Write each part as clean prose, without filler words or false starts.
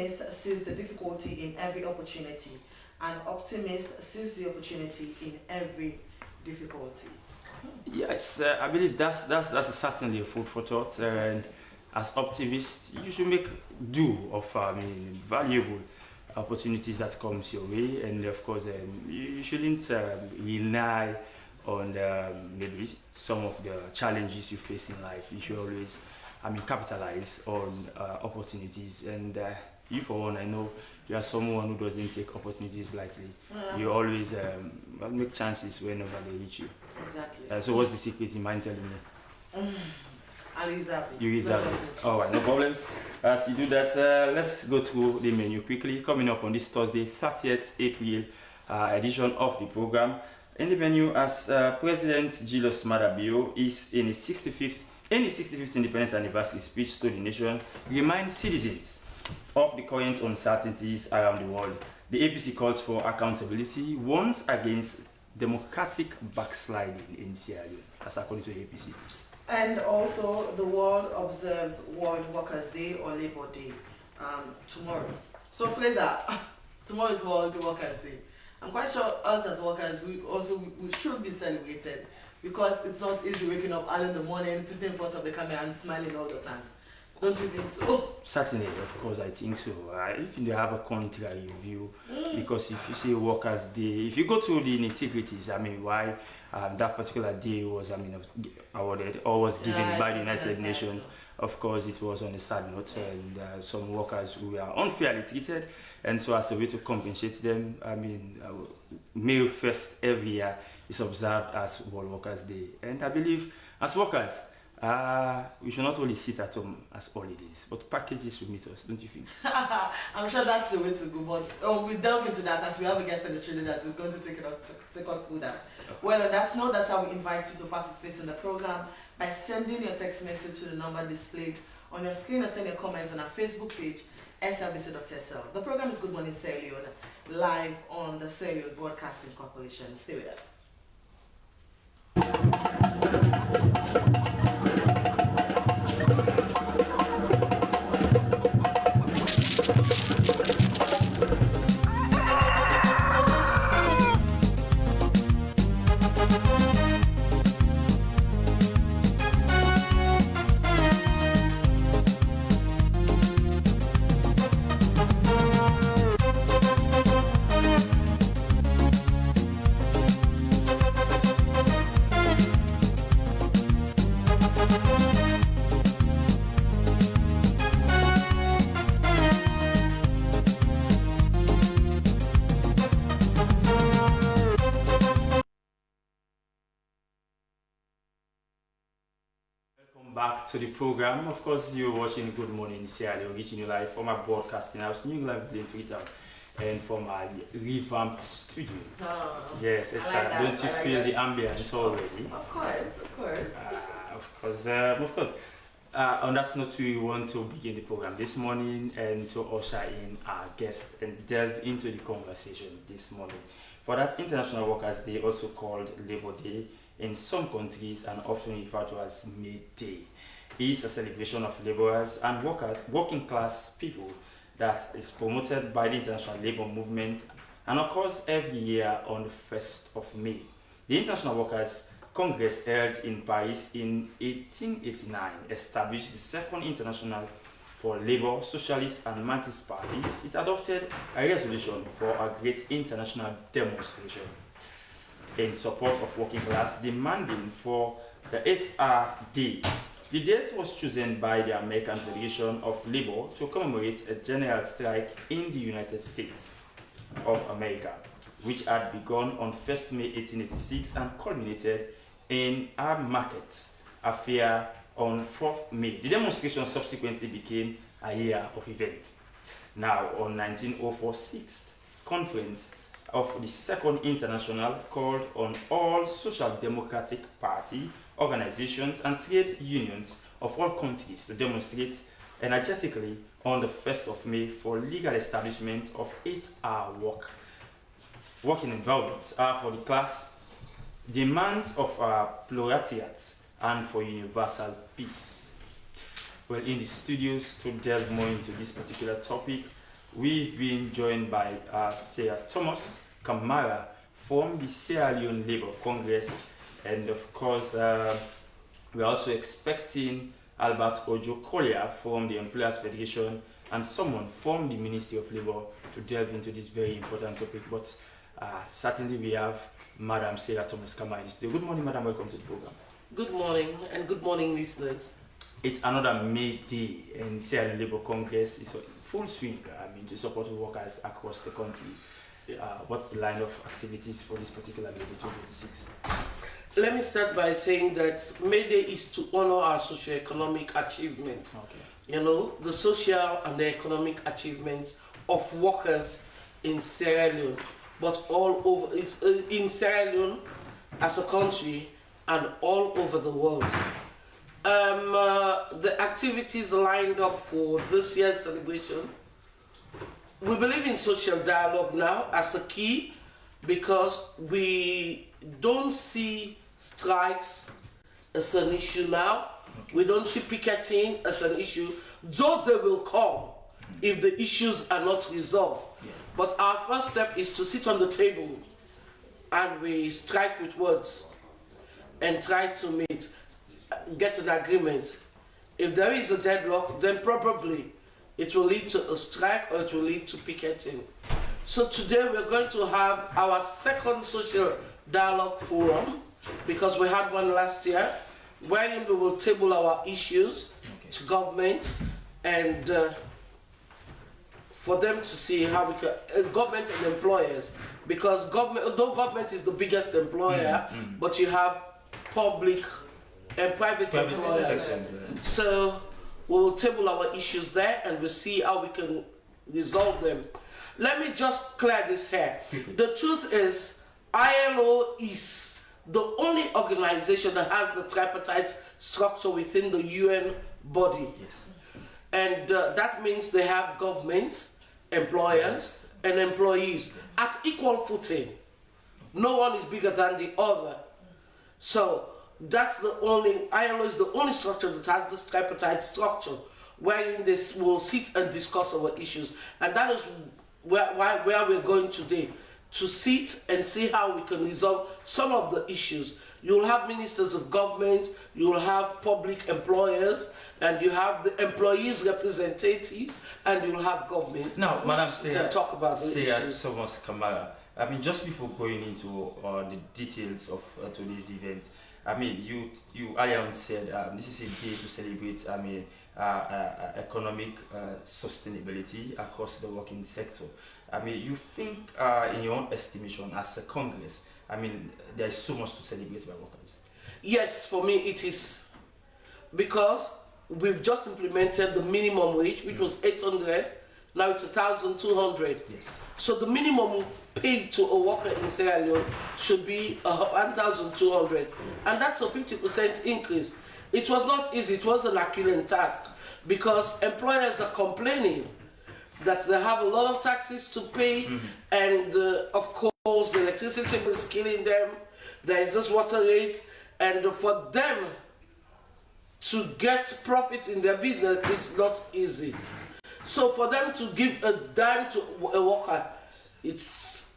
pessimist sees the difficulty in every opportunity. An optimist sees the opportunity in every difficulty. Yes, I believe that's certainly a food for thought. And as optimists, you should make do of valuable opportunities that comes your way, and of course, you shouldn't rely on maybe some of the challenges you face in life. You should always, capitalize on opportunities. And you, for one, I know you are someone who doesn't take opportunities lightly. You always make chances whenever they reach you. Exactly. So, what's the secret in mind telling me? I reserve it. You reserve it. All right, no problems. As you do that, let's go through the menu quickly. Coming up on this Thursday, 30th April edition of the program. In the menu, as President Julius Maada Bio is in his 65th Independence Anniversary speech to the nation, reminds citizens of the current uncertainties around the world. The APC calls for accountability, warns against democratic backsliding in Sierra Leone, as according to the APC. And also, the world observes World Workers' Day or Labor Day tomorrow. So, Fraser, tomorrow is World Workers' Day. I'm quite sure us as workers, we should be celebrated, because it's not easy waking up early in the morning, sitting in front of the camera and smiling all the time. Don't you think so? Certainly, of course, I think so. If you have a contrary view, because if you say Workers' Day, if you go to the nitty-gritties, why that particular day was, awarded or was given by the United Nations, of course, it was on a sad note, and some workers who are unfairly treated, and so as a way to compensate them, May 1st every year is observed as World Workers' Day, and I believe as workers, we should not only sit at home as holidays, but packages will meet us, don't you think? I'm sure that's the way to go, but we delve into that as we have a guest in the studio that is going to take us through that. Okay. Well, on that note, that's how we invite you to participate in the program by sending your text message to the number displayed on your screen, or send your comments on our Facebook page, SLBC.SL. The program is Good Morning Sierra Leone, live on the Sierra Leone Broadcasting Corporation. Stay with us. Back to the program. Of course, you're watching Good Morning Sierra Leone, reaching you live from our broadcasting house, New Live in Freetown, and from our revamped studio. Yes, Esther, like don't you feel the ambience already? Of course. Of course. On that note, we want to begin the program this morning and to usher in our guest and delve into the conversation this morning. For that, International Workers' Day, also called Labor Day in some countries and often referred to as May Day, is a celebration of laborers and working class people that is promoted by the International Labour Movement and occurs every year on the 1st of May. The International Workers' Congress, held in Paris in 1889, established the Second International for Labour, Socialist and Marxist parties. It adopted a resolution for a great international demonstration in support of working class, demanding for the 8-hour day. The date was chosen by the American Federation of Labor to commemorate a general strike in the United States of America, which had begun on 1st May 1886 and culminated in a market affair on 4th May. The demonstration subsequently became a year of events. Now, on 1904 6th conference of the Second International called on all social democratic party, organizations and trade unions of all countries to demonstrate energetically on the 1st of May for legal establishment of 8-hour working environments for the class, demands of proletariat and for universal peace. Well, in the studios to delve more into this particular topic, we've been joined by Sarah Thomas Kamara from the Sierra Leone Labour Congress, and of course, we're also expecting Albert Ojo Collier from the Employers Federation and someone from the Ministry of Labour to delve into this very important topic. But certainly we have Madam Sarah Thomas Kamara in the studio. Good morning, Madam. Welcome to the program. Good morning, and good morning, listeners. It's another May Day, and Sierra Leone Labour Congress is in full swing. To support workers across the country. What's the line of activities for this particular May Day 2026? Let me start by saying that May Day is to honor our socio-economic achievements. Okay. You know, the social and the economic achievements of workers in Sierra Leone, but all over, it's in Sierra Leone as a country and all over the world. The activities lined up for this year's celebration, we believe in social dialogue now as a key, because we don't see strikes as an issue now. Okay. We don't see picketing as an issue, though they will come if the issues are not resolved. Yeah. But our first step is to sit on the table and we strike with words and try to get an agreement. If there is a deadlock, then probably it will lead to a strike or it will lead to picketing. So today we're going to have our second social dialogue forum, because we had one last year, wherein we will table our issues to government and for them to see how we can, government and employers, because government, although government is the biggest employer, but you have public and private employers. So we will table our issues there and we'll see how we can resolve them. Let me just clear this here. The truth is, ILO is the only organization that has the tripartite structure within the UN body. Yes. And that means they have government, employers, and employees at equal footing. No one is bigger than the other. So that's the only, ILO is the only structure that has this tripartite structure, wherein they will sit and discuss our issues. And that is where we're going today, to sit and see how we can resolve some of the issues. You'll have ministers of government, you'll have public employers, and you have the employees' representatives, and you'll have government. Now, Madam Sarah, talk about Thomas Kamara, just before going into the details of today's event, you earlier said this is a day to celebrate economic sustainability across the working sector. You think, in your own estimation as a Congress, there is so much to celebrate by workers? Yes, for me it is, because we've just implemented the minimum wage, which was 800, now it's 1,200. Yes. So the minimum paid to a worker in Sierra Leone should be 1,200, and that's a 50% increase. It was not easy, it was an Herculean task, because employers are complaining that they have a lot of taxes to pay, and of course the electricity bill is killing them, there is this water rate, and for them to get profit in their business is not easy. So for them to give a dime to a worker, it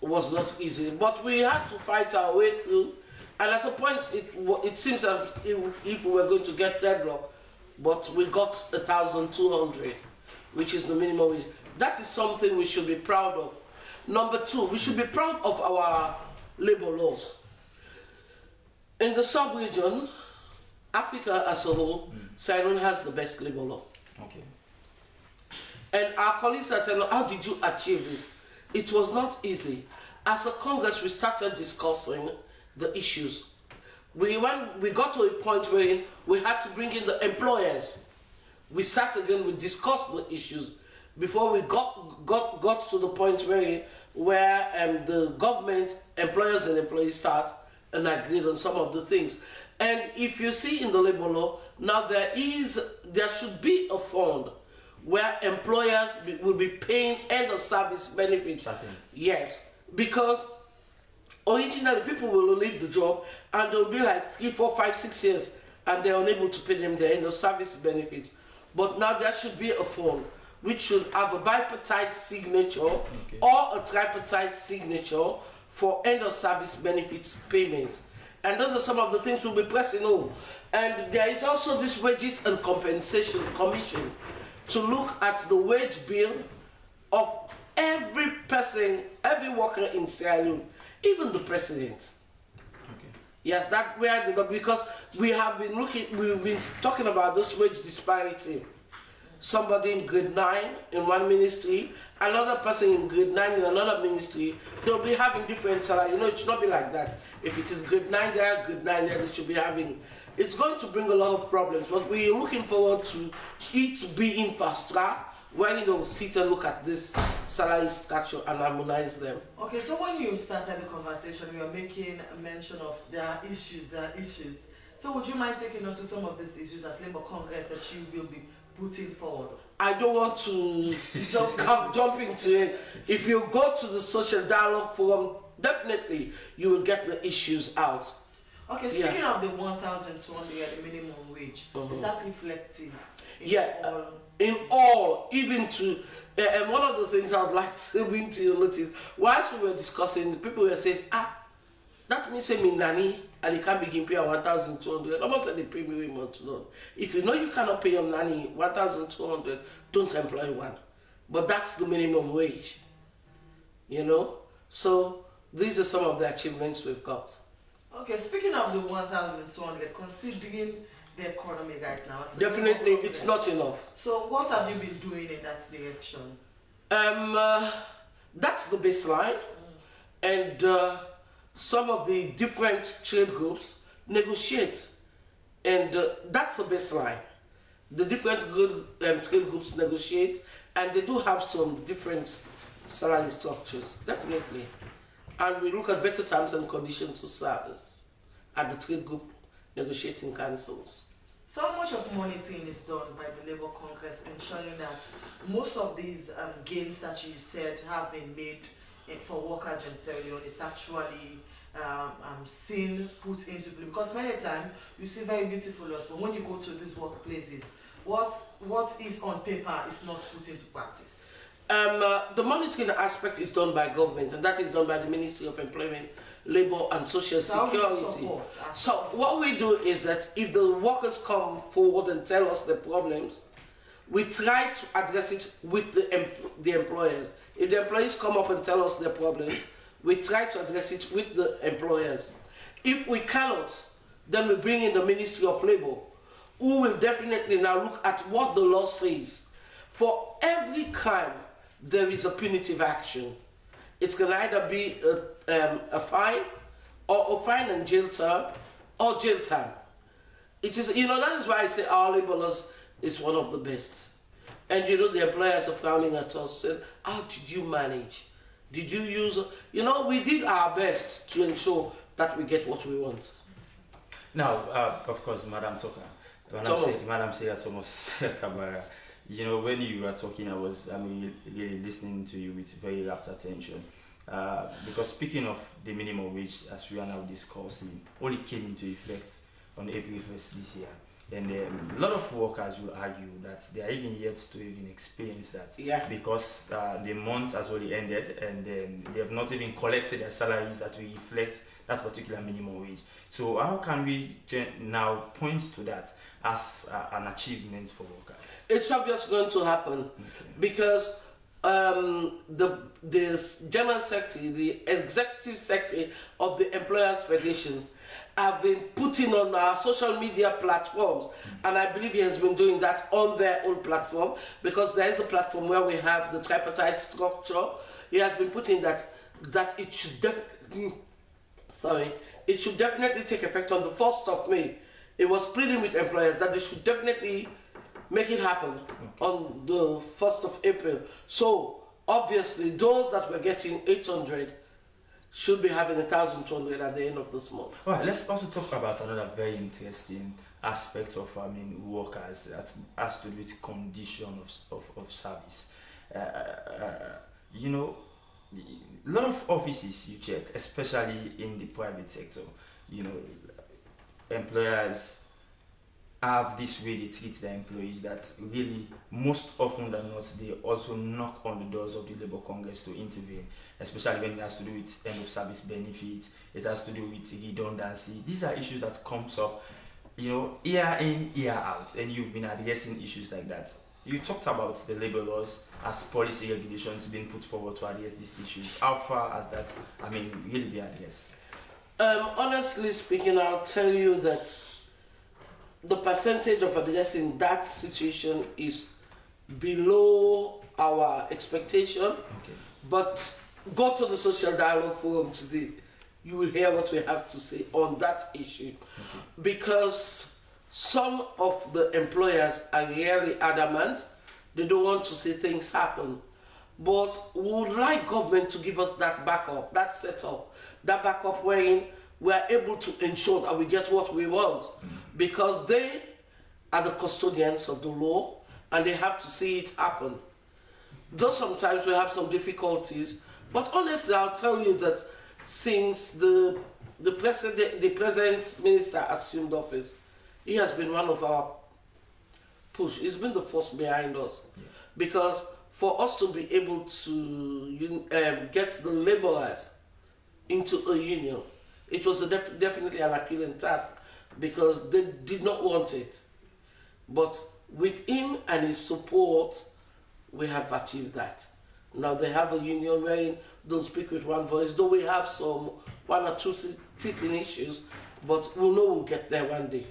was not easy. But we had to fight our way through, and at a point it seems as if we were going to get deadlock, but we got 1,200, which is the minimum wage. That is something we should be proud of. Number two, we should be proud of our labor laws. In the sub-region, Africa as a whole, Sierra Leone has the best labor law. Okay. And our colleagues are telling us, how did you achieve this? It was not easy. As a Congress, we started discussing the issues. We got to a point where we had to bring in the employers. We sat again, we discussed the issues before we got to the point where the government, employers and employees sat and agreed on some of the things. And if you see in the labor law, now there should be a fund where employers will be paying end of service benefits. Certainly. Yes, because originally people will leave the job and they'll be like 3, 4, 5, 6 years and they're unable to pay them their end of service benefits. But now there should be a fund which should have a bipartite signature or a tripartite signature for end of service benefits payments. And those are some of the things we'll be pressing on. And there is also this wages and compensation commission to look at the wage bill of every person, every worker in Sierra Leone, even the president. Yes, that we are, because we've been talking about this wage disparity. Somebody in grade 9 in one ministry, another person in grade 9 in another ministry, they'll be having different salary. You know, it should not be like that. If it is grade 9 there, grade 9 there, they should be having. It's going to bring a lot of problems, but we're looking forward to it being faster, where you sit and look at this salary structure and harmonize them. Okay, so when you started the conversation, you were making a mention of there are issues. So would you mind taking us to some of these issues as Labour Congress that you will be putting forward? I don't want to jump into it. If you go to the social dialogue forum, definitely you will get the issues out. Okay, speaking of the 1,200, the minimum wage, is that reflective? In all, even to, and one of the things I would like to bring to your notice, whilst we were discussing, people were saying, that means me nanny, and you can't begin paying 1,200. Almost like they pay me way more to know. If you know you cannot pay your nanny 1,200, don't employ one. But that's the minimum wage, you know? So these are some of the achievements we've got. Okay, speaking of the 1,200, considering the economy right now, definitely it's not enough. So what have you been doing in that direction? That's the baseline, and some of the different trade groups negotiate, and that's the baseline. The different trade groups negotiate, and they do have some different salary structures, definitely. And we look at better terms and conditions of service at the trade group negotiating councils. So much of monitoring is done by the Labour Congress, ensuring that most of these gains that you said have been made for workers in Sierra Leone is actually seen, put into play. Because many times you see very beautiful laws, but when you go to these workplaces, what is on paper is not put into practice. The monitoring aspect is done by government, and that is done by the Ministry of Employment, Labour and Social Security. So what we do is that if the workers come forward and tell us the problems, we try to address it with the employers. If the employees come up and tell us their problems, we try to address it with the employers. If we cannot, then we bring in the Ministry of Labour, who will definitely now look at what the law says. For every crime, there is a punitive action. It's going to either be a fine, or a fine and jail term, or jail time. It is, that is why I say our labor laws is one of the best. And the employers are frowning at us, saying, how did you manage? Did you use, we did our best to ensure that we get what we want. Now, of course, Madam Toka, Madam Sarah Thomas Kabara, when you were talking, I was really listening to you with very rapt attention. Because speaking of the minimum wage, as we are now discussing, only came into effect on April 1st this year. And a lot of workers will argue that they are even yet to even experience that. Yeah. Because the month has already ended, and they have not even collected their salaries that will reflect that particular minimum wage. So how can we now point to that as an achievement for workers? It's obviously going to happen, because the General Secretary, the Executive Secretary of the Employers Federation, have been putting on our social media platforms, and I believe he has been doing that on their own platform, because there is a platform where we have the tripartite structure. He has been putting that it should definitely take effect on the 1st of May. It was pleading with employers that they should definitely make it happen on the 1st of April. So obviously those that were getting 800 should be having 1,200 at the end of this month. All right, let's also talk about another very interesting aspect of workers that has to do with condition of service. A lot of offices you check, especially in the private sector, employers have this way they treat their employees that really most often than not they also knock on the doors of the Labour Congress to intervene, especially when it has to do with end of service benefits, it has to do with redundancy. These are issues that comes up, you know, year in, year out, and you've been addressing issues like that. You talked about the labour laws as policy regulations being put forward to address these issues. How far has that, I mean, really be addressed? Honestly speaking, I'll tell you that the percentage of addressing that situation is below our expectation. Okay. But go to the social dialogue forum today, you will hear what we have to say on that issue. Okay. Because some of the employers are really adamant, they don't want to see things happen. But we would like government to give us that backup, that setup, that backup wherein we are able to ensure that we get what we want. Because they are the custodians of the law and they have to see it happen. Though sometimes we have some difficulties, but honestly I'll tell you that since the present minister assumed office, he has been one of our push. He's been the force behind us. Yeah. Because for us to be able to get the laborers into a union, it was definitely an Herculean task because they did not want it. But with him and his support, we have achieved that. Now they have a union where don't speak with one voice, though we have some one or two teething issues, but we'll know we'll get there one day.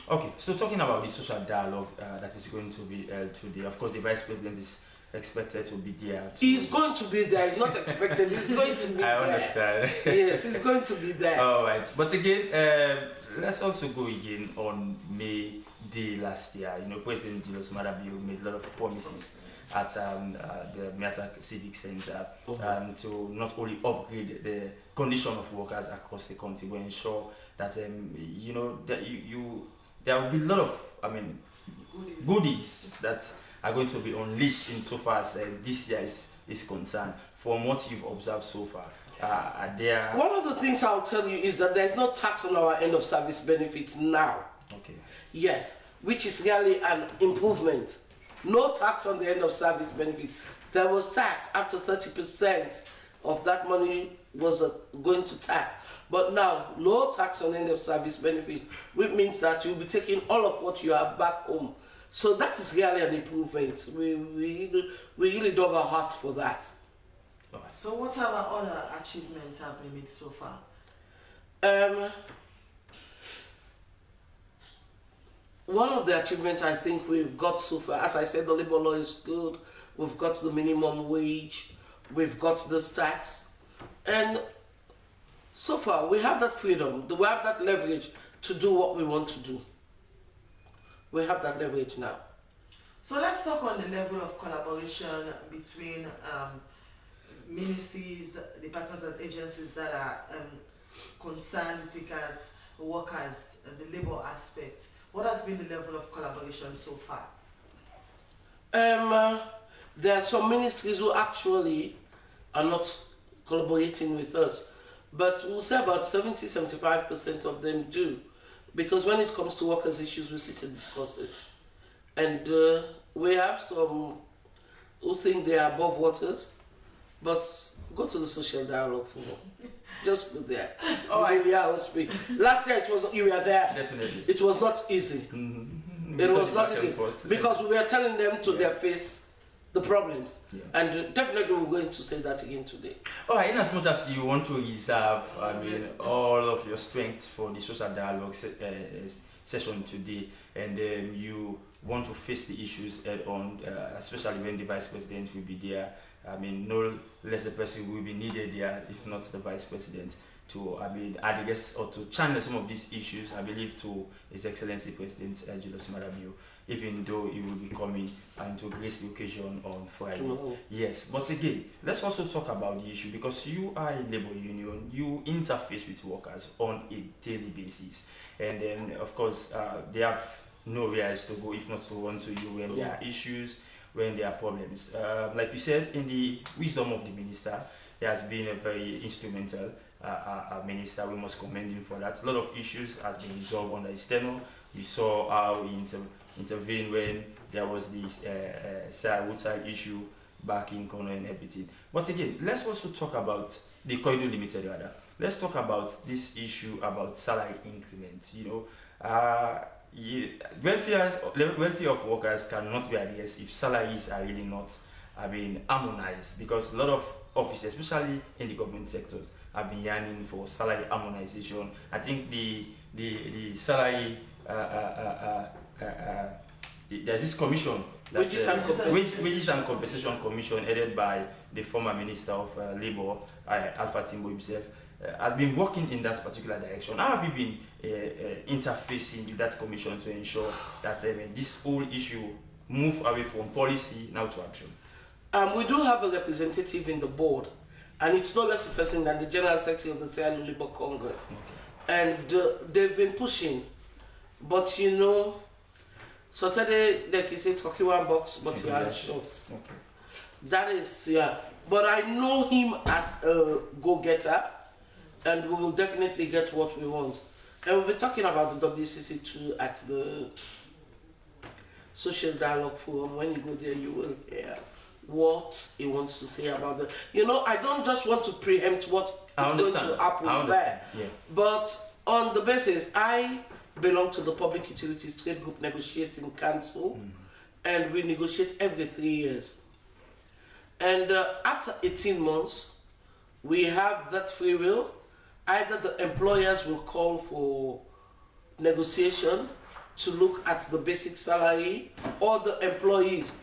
Okay, so talking about the social dialogue that is going to be held today, of course the Vice President is expected to be there. He's going to be there, he's not expected, he's going to be there. I understand. Yes, he's going to be there. Alright, but again, let's also go again on May Day last year. You know, President Julius Madabio made a lot of promises at the Miata Civic Center to not only upgrade the condition of workers across the country, but ensure that you know that there will be a lot of goodies that are going to be unleashed insofar as this year is concerned. From what you've observed so far, are there? One of the things I'll tell you is that there's no tax on our end of service benefits now. Okay. Yes, which is really an improvement. No tax on the end of service benefits. There was tax after 30% of that money was going to tax. But now, no tax on end of service benefit, which means that you'll be taking all of what you have back home. So that is really an improvement. We really dug our heart for that. So what other achievements have been made so far? One of the achievements I think we've got so far, as I said, the labor law is good. We've got the minimum wage. We've got this tax. And so far, we have that freedom. We have that leverage to do what we want to do. We have that leverage now. So let's talk on the level of collaboration between ministries, departments and agencies that are concerned with regards workers, the labor aspect. What has been the level of collaboration so far? There are some ministries who actually are not collaborating with us, but we'll say about 70-75% of them do, because when it comes to workers' issues, we sit and discuss it. And we have some who think they are above waters, but go to the social dialogue forum. Just go there. Oh, I'll speak. Last year you were there. Definitely. It was not easy. Mm-hmm. It was not easy because we were telling them to their face the problems, and definitely we're going to say that again today. All right. In as much as you want to reserve, all of your strength for the social dialogue session today, and you want to face the issues head on, especially when the Vice President will be there. No less the person will be needed there, if not the Vice President, to address or to channel some of these issues, I believe, to His Excellency President Julius Madabio, even though he will be coming and to grace the occasion on Friday. Yes, but again, let's also talk about the issue, because you are a labor union, you interface with workers on a daily basis, and then of course they have nowhere else to go if not to run to you when there are issues, when there are problems. Like you said, in the wisdom of the minister, he has been a very instrumental minister. We must commend him for that. A lot of issues has been resolved under his tenure, You saw how he intervened when there was this Woodside issue back in Kono and everything. But again, let's also talk about the Koidu Limited rather. Let's talk about this issue about salary increments. Welfare of workers cannot be addressed if salaries are really not harmonized, because a lot of offices, especially in the government sectors, have been yearning for salary harmonization. I think the salary there's this commission, Wages and Compensation Commission, headed by the former Minister of Labour, Alpha Timbo himself, has been working in that particular direction. How have you been interfacing with that commission to ensure that this whole issue move away from policy now to action? We do have a representative in the board, and it's no less a person than the General Secretary of the Sierra Leone Labour Congress. Okay. And they've been pushing, but Saturday, like you say, talking one box, but he had a shot. Okay. That is, yeah. But I know him as a go-getter, and we will definitely get what we want. And we'll be talking about the WCC too at the Social Dialogue Forum. When you go there, you will hear what he wants to say about the. I don't just want to preempt what is going to happen there. Yeah. But on the basis, I belong to the Public Utilities Trade Group Negotiating Council, and we negotiate every 3 years. And after 18 months, we have that free will. Either the employers will call for negotiation to look at the basic salary, or the employees.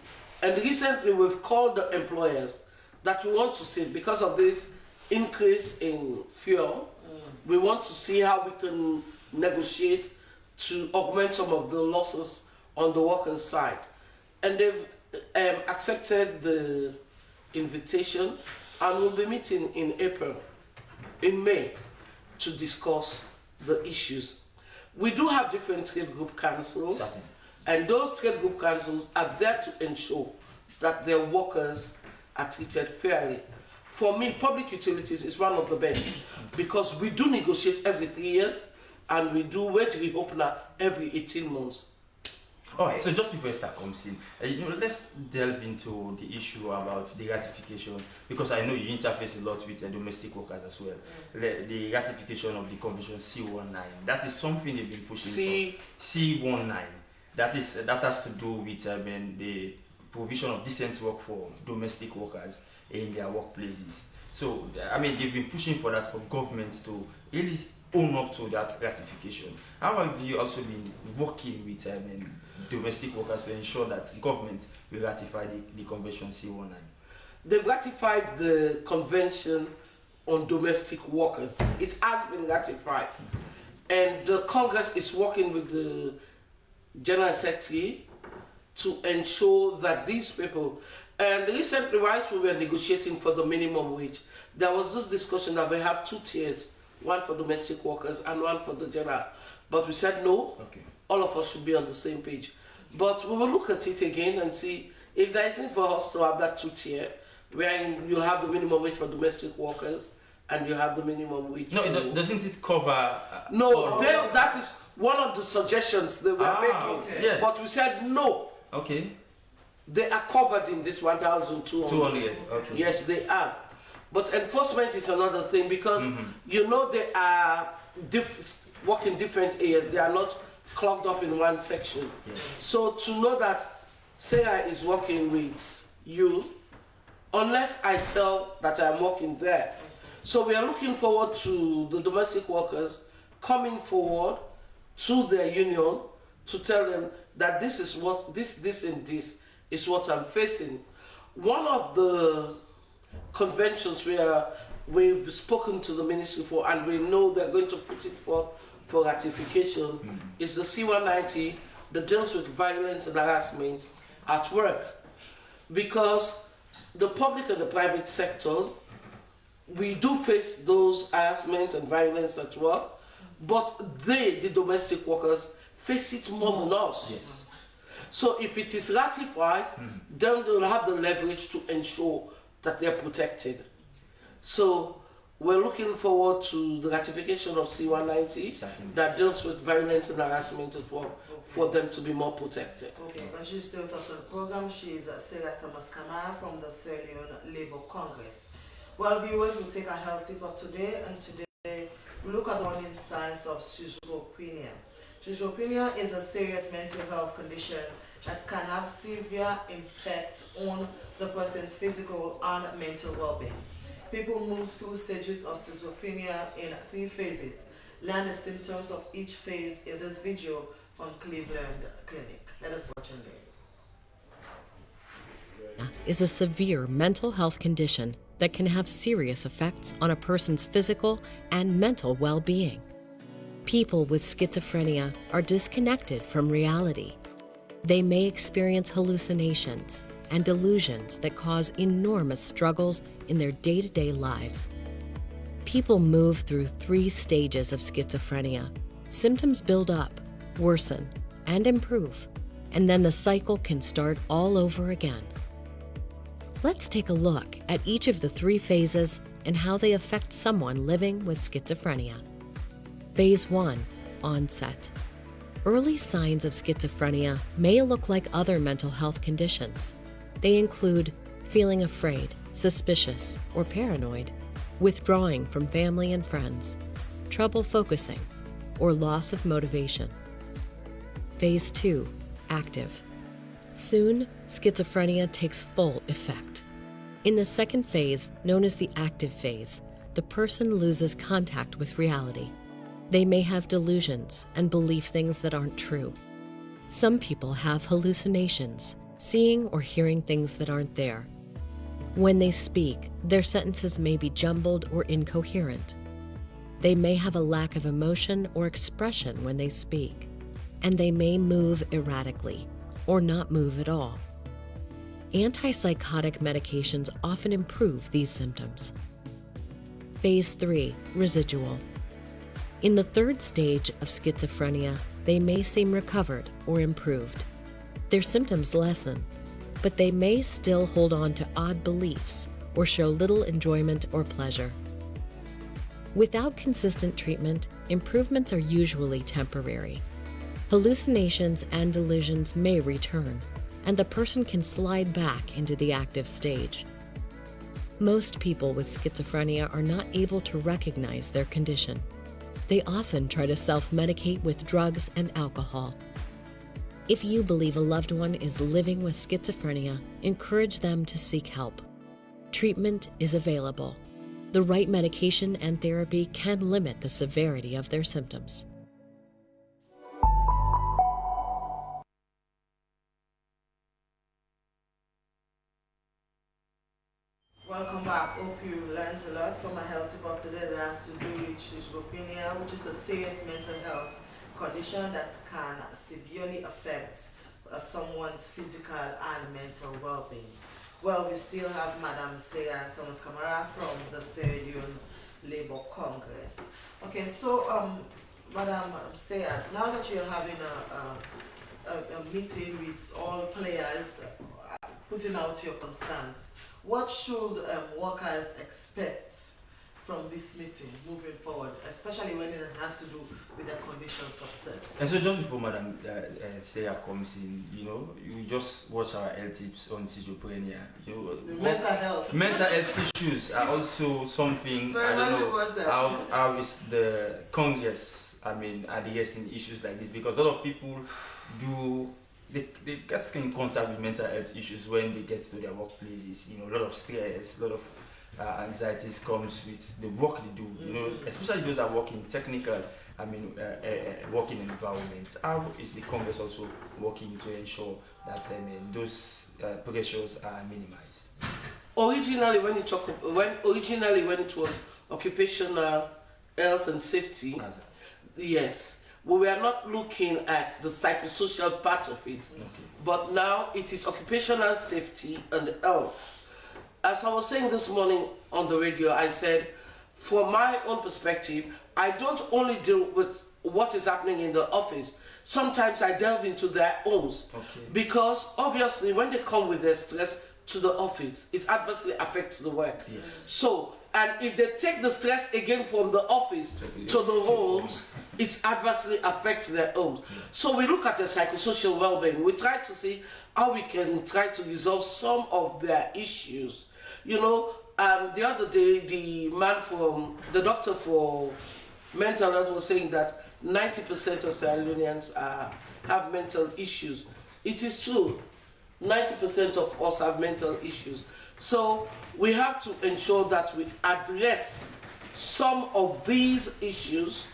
And recently we've called the employers that we want to see, because of this increase in fuel, we want to see how we can negotiate to augment some of the losses on the workers' side. And they've accepted the invitation, and we'll be meeting in May, to discuss the issues. We do have different trade group councils. Certainly. And those trade group councils are there to ensure that their workers are treated fairly. For me, public utilities is one of the best, because we do negotiate every 3 years, and we do wage reopener every 18 months. All right, so just before Esther comes in, let's delve into the issue about the ratification, because I know you interface a lot with domestic workers as well. The ratification of the Convention C19, that is something they've been pushing for. C19, that has to do with the provision of decent work for domestic workers in their workplaces. So, they've been pushing for that, for governments to really own up to that ratification. How have you also been working with domestic workers to ensure that government will ratify the Convention C19? They've ratified the Convention on Domestic Workers. It has been ratified. And the Congress is working with the General Secretary to ensure that these people, and recently whilst we were negotiating for the minimum wage, there was this discussion that we have 2 tiers, one for domestic workers and one for the general. But we said no, all of us should be on the same page. But we will look at it again and see if there is need for us to have that 2-tier, where you have the minimum wage for domestic workers and you have the minimum wage. No, doesn't it cover? No, that is one of the suggestions they were making. Okay. Yes. But we said no. Okay. They are covered in this 1,200. Okay. Yes, they are. But enforcement is another thing, because they are working different areas. They are not clogged up in one section. Yes. So to know that Sarah is working with you, unless I tell that I'm working there. So we are looking forward to the domestic workers coming forward to their union to tell them that this is what this is what I'm facing. One of the conventions where we've spoken to the ministry for, and we know they're going to put it for ratification, is the C190 that deals with violence and harassment at work. Because the public and the private sectors, we do face those harassment and violence at work, but they, the domestic workers, face it more than us. Yes. So if it is ratified, then they'll have the leverage to ensure that they're protected. So we're looking forward to the ratification of C-190 that deals with violence and harassment as well, for them to be more protected. Okay, and she's still with us on the program. She's Sarah Thomas-Kamara from the Sierra Leone Labour Congress. Well, viewers, we take a health tip of today, and today we look at the warning signs of schizophrenia. Schizophrenia is a serious mental health condition that can have severe effect on the person's physical and mental well-being. People move through stages of schizophrenia in 3 phases. Learn the symptoms of each phase in this video from Cleveland Clinic. Let us watch and learn. Is a severe mental health condition that can have serious effects on a person's physical and mental well-being. People with schizophrenia are disconnected from reality. They may experience hallucinations and delusions that cause enormous struggles in their day-to-day lives. People move through 3 stages of schizophrenia. Symptoms build up, worsen, and improve, and then the cycle can start all over again. Let's take a look at each of the 3 phases and how they affect someone living with schizophrenia. Phase 1, onset. Early signs of schizophrenia may look like other mental health conditions. They include feeling afraid, suspicious, or paranoid, withdrawing from family and friends, trouble focusing, or loss of motivation. Phase 2, active. Soon, schizophrenia takes full effect. In the second phase, known as the active phase, the person loses contact with reality. They may have delusions and believe things that aren't true. Some people have hallucinations, seeing or hearing things that aren't there. When they speak, their sentences may be jumbled or incoherent. They may have a lack of emotion or expression when they speak, and they may move erratically or not move at all. Antipsychotic medications often improve these symptoms. Phase 3, residual. In the 3rd stage of schizophrenia, they may seem recovered or improved. Their symptoms lessen, but they may still hold on to odd beliefs or show little enjoyment or pleasure. Without consistent treatment, improvements are usually temporary. Hallucinations and delusions may return, and the person can slide back into the active stage. Most people with schizophrenia are not able to recognize their condition. They often try to self-medicate with drugs and alcohol. If you believe a loved one is living with schizophrenia, encourage them to seek help. Treatment is available. The right medication and therapy can limit the severity of their symptoms. Welcome back. Hope you learned a lot from a health tip of today that has to do with schizophrenia, which is a serious mental health condition that can severely affect someone's physical and mental well-being. Well, we still have Madam Sarah Thomas-Kamara from the Sierra Leone Labour Congress. Okay, so Madam Sarah, now that you're having a meeting with all players, putting out your concerns, what should workers expect from this meeting moving forward, especially when it has to do with their conditions of service? And so just before Madam Sarah comes in, you just watch our health tips on schizophrenia. Mental health issues are also something, I don't know, how is the Congress, addressing issues like this, because a lot of people they get in contact with mental health issues when they get to their workplaces. A lot of stress, a lot of anxieties comes with the work they do. Especially those that work in technical, working environments. How is the Congress also working to ensure that those pressures are minimized? Originally, when it was occupational health and safety, yes. We were not looking at the psychosocial part of it, but now it is occupational safety and health. As I was saying this morning on the radio, I said, from my own perspective, I don't only deal with what is happening in the office. Sometimes I delve into their homes, because obviously when they come with their stress to the office, it adversely affects the work. Yes. So And if they take the stress again from the office to the homes, it adversely affects their homes. So we look at the psychosocial well-being. We try to see how we can try to resolve some of their issues. You know, the other day, the doctor for mental health was saying that 90% of Sierra Leoneans have mental issues. It is true. 90% of us have mental issues. So we have to ensure that we address some of these issues,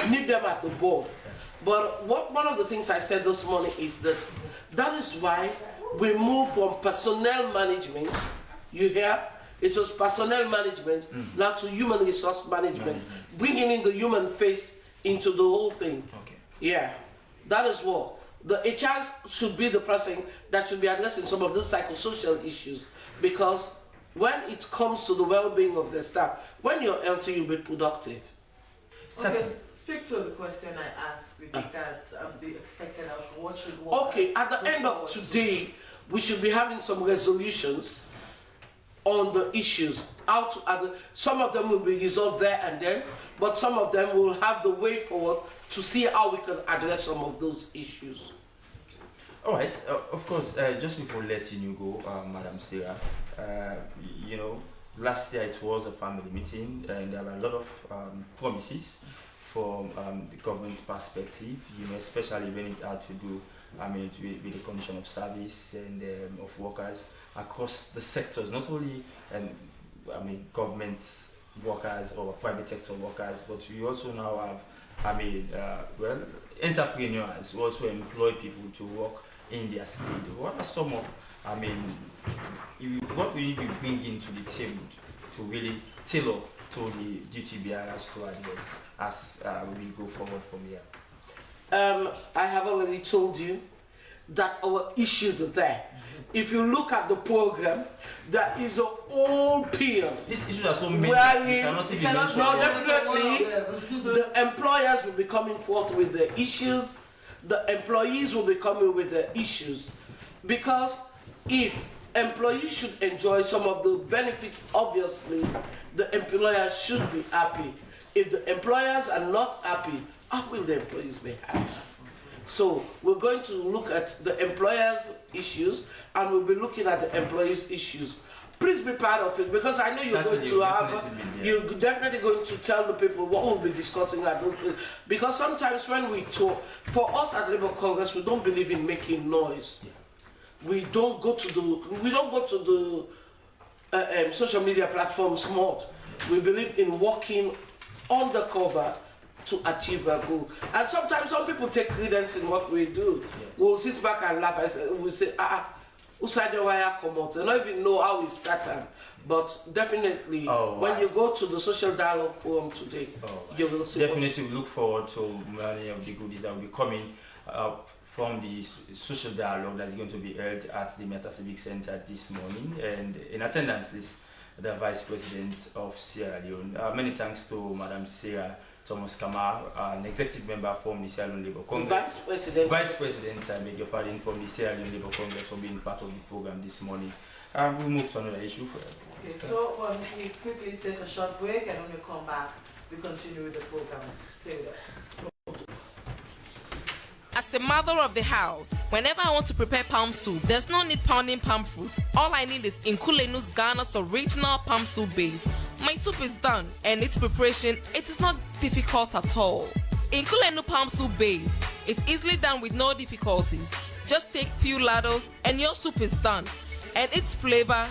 nip them at the bud. But one of the things I said this morning is that is why we move from personnel management, you hear? It was personnel management, now to human resource management, bringing in the human face into the whole thing. Okay. Yeah, that is what. The HR should be the person that should be addressing some of those psychosocial issues, because when it comes to the well-being of the staff, when you're healthy, you'll be productive. Okay, speak to the question I asked with regards the expected outcome. What should work? Okay, at the end of today, we should be having some resolutions on the issues. Some of them will be resolved there and then, but some of them will have the way forward to see how we can address some of those issues. All right. Of course, just before letting you go, Madam Sarah, you know, last year it was a family meeting, and there were a lot of promises from the government perspective, you know, especially when it had to do, with the condition of service and of workers across the sectors, not only, government workers or private sector workers, but we also now have, entrepreneurs who also employ people to work in their state. What are some of, what will you be bringing to the table to really tailor to the duty bearers to address as we go forward from here? I have already told you that our issues are there. If you look at the program, there is a whole period. These issues are so many. You cannot even mention no, them. definitely, the employers will be coming forth with the issues. The employees will be coming with the issues. Because if employees should enjoy some of the benefits, obviously, the employers should be happy. If the employers are not happy, how will the employees be happy? So we're going to look at the employers' issues, and we'll be looking at the employees' issues. Please be part of it, because I know you're going to have, you're definitely going to tell the people what we'll be discussing at those places. Because sometimes when we talk, for us at Labour Congress, we don't believe in making noise. We don't go to the social media platforms much. We believe in working undercover to achieve a goal. And sometimes some people take credence in what we do. Yes. We'll sit back and laugh. We'll say, outside the wire come out. I don't even know how we started. But definitely, when you go to the social dialogue forum today, you will see. Definitely, we look forward to many of the goodies that will be coming from the social dialogue that is going to be held at the Meta Civic Center this morning. And in attendance is the Vice President of Sierra Leone. Many thanks to Madam Sarah Thomas Kamar, an executive member from the Sierra Leone Labour Congress. Vice President, I beg your pardon, from the Sierra Leone Labour Congress for being part of the program this morning. We'll move to another issue. Okay, so we quickly take a short break, and when we come back, we continue with the program. Stay with us. As a mother of the house, whenever I want to prepare palm soup, there's no need pounding palm fruit. All I need is Nkulenu's Ghana's original palm soup base. My soup is done, and its preparation, it is not difficult at all. Nkulenu palm soup base, it's easily done with no difficulties. Just take few ladles and your soup is done. And its flavor,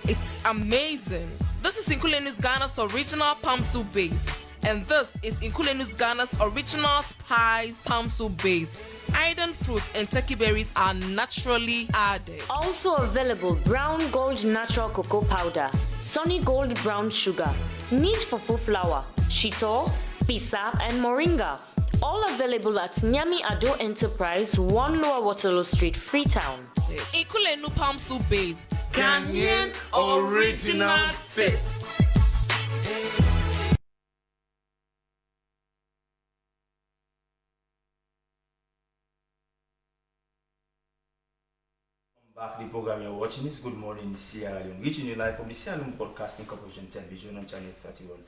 it's amazing. This is Nkulenu's Ghana's original palm soup base. And this is Nkulenu's Ghana's original spiced palm soup base. Iron fruit and turkey berries are naturally added. Also available Brown Gold natural cocoa powder, Sunny Gold brown sugar, neat fufu flour, shito, pisa, and moringa. All available at Nyami Ado Enterprise, 1 Lower Waterloo Street, Freetown. Nkulenu palm soup base. Ghanaian original taste. Back back. The program you're watching is Good Morning Sierra Leone, reaching you live from the Sierra Leone Broadcasting Corporation Television on Channel 31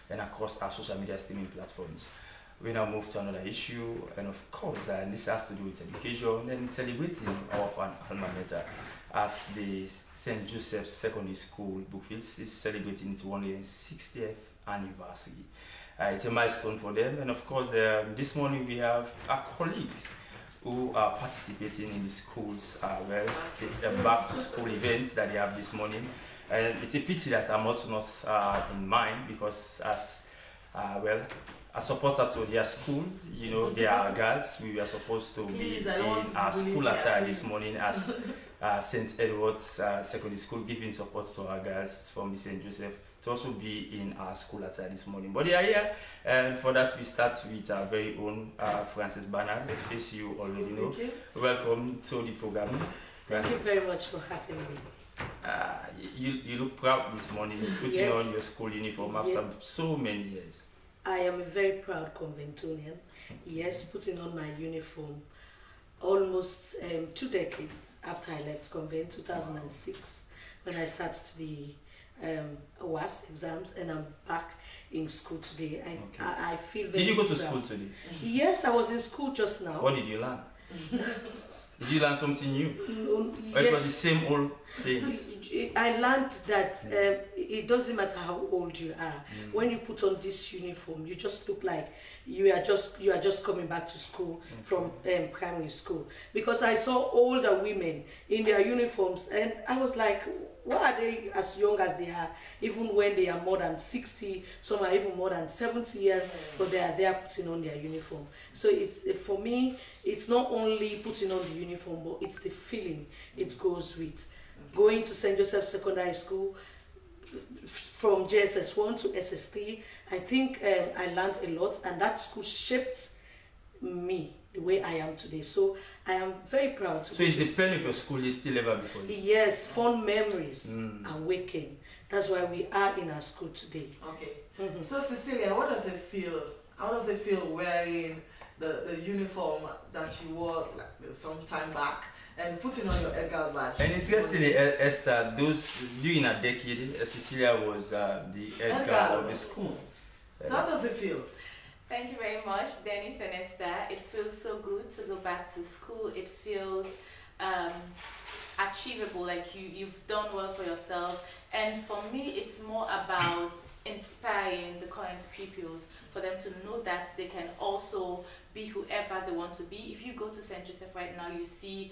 and across our social media streaming platforms. We now move to another issue, and of course, this has to do with education and celebrating our alma mater, as the St. Joseph's Secondary School, Brookfields, is celebrating its 160th anniversary. It's a milestone for them, and of course, this morning we have our colleagues who are participating in the schools. Well, it's a back-to-school event that they have this morning, and it's a pity that I'm also not in mine, because as a supporter to their school, you know, they are girls. We were supposed to be in our school attire this morning as St. Edward's Secondary School, giving support to our girls from the St. Joseph to also be in our school attire this morning. But they are here, and for that we start with our very own Frances Bernard, the face you already know. Welcome to the program. Thank you very much for having me. You look proud this morning, putting on your school uniform after so many years. I am a very proud Conventonian. Yes, putting on my uniform almost 2 decades after I left Convent, 2006, when I sat to the WAS exams, and I'm back in school today. I feel very Did you go to proud. school today? Yes, I was in school just now. What did you learn? Did you learn something new? Yes. Or it was the same old things? I learned that it doesn't matter how old you are. When you put on this uniform, you just look like you are just coming back to school from primary school. Because I saw older women in their uniforms, and I was like, why are they as young as they are, even when they are more than 60, some are even more than 70 years, but they are there putting on their uniform. So it's, for me, it's not only putting on the uniform, but it's the feeling it goes with. Going to St. Joseph's Secondary School, from JSS 1 to SS3, I think I learned a lot, and that school shaped me the way I am today. So I am very proud to. So is the pen of your school is still ever before you? Yes, fond memories awaken. That's why we are in our school today. Okay. So Cecilia, what does it feel? How does it feel wearing the uniform that you wore some time back and putting on your Edgar badge? And it's yesterday, Esther, during a decade, Cecilia was the Edgar of the school. So how does it feel? Thank you very much, Dennis and Esther. It feels so good to go back to school. It feels achievable, like you've done well for yourself. And for me, it's more about inspiring the current pupils, for them to know that they can also be whoever they want to be. If you go to St. Joseph right now, you see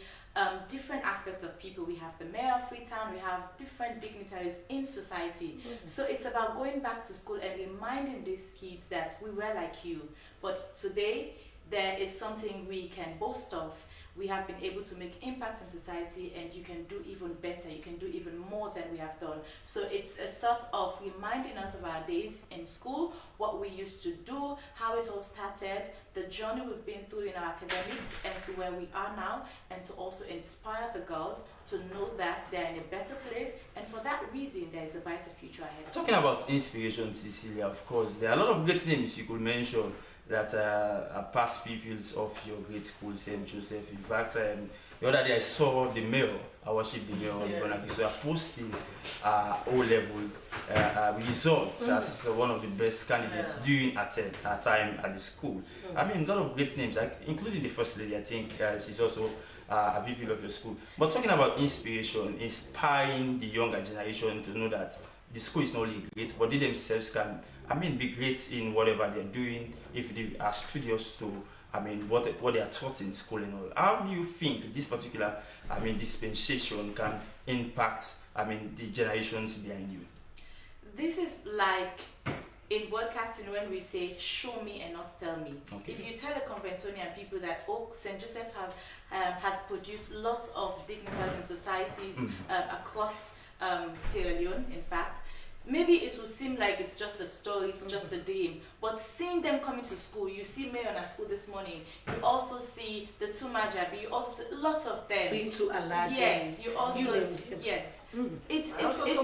different aspects of people. We have the mayor of Freetown, we have different dignitaries in society. So it's about going back to school and reminding these kids that we were like you, but today there is something we can boast of. We have been able to make impact in society, and you can do even better, you can do even more than we have done. So it's a sort of reminding us of our days in school, what we used to do, how it all started, the journey we've been through in our academics, and to where we are now, and to also inspire the girls to know that they're in a better place, and for that reason there is a brighter future ahead. Talking about inspiration, Cecilia, of course, there are a lot of great names you could mention that are past pupils of your great school, St. Joseph. In fact, the other day I saw the mayor, I worship the mayor, so I posted O-level results as one of the best candidates during her time at the school. I mean, a lot of great names, including the First Lady. I think she's also a pupil of your school. But talking about inspiration, inspiring the younger generation to know that the school is not only great, but they themselves can, be great in whatever they're doing if they are studious to, what they are taught in school and all. How do you think this particular, dispensation can impact, the generations behind you? This is like in broadcasting when we say, show me and not tell me. Okay. If you tell the Conventonian people that, St. Joseph has produced lots of dignitaries in societies across Sierra Leone, in fact, maybe it will seem like it's just a story, it's just a dream. But seeing them coming to school, you see Mayor at school this morning, you also see the two Majabi, you also see lots of them. Been to a large. Yes, you also, yes. It's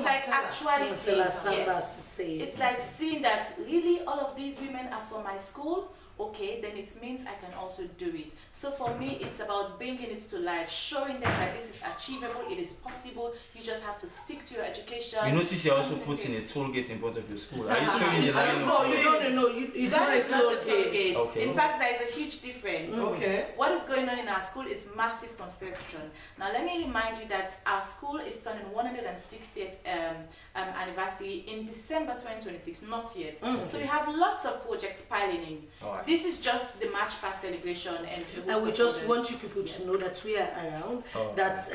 like actuality. Yes. It's like seeing that really all of these women are from my school. okay, then it means I can also do it. So for me, it's about bringing it to life, showing them that this is achievable, it is possible. You just have to stick to your education. You notice you're also putting a toll gate in front of your school. Are you It's showing the line of No, it's not a toll gate. Okay. In fact, there is a huge difference. Okay. What is going on in our school is massive construction. Now, let me remind you that our school is turning 160th anniversary in December 2026, not yet. So we have lots of projects piling in. Alright. This is just the March Past celebration, and we just want you people to know that we are around. That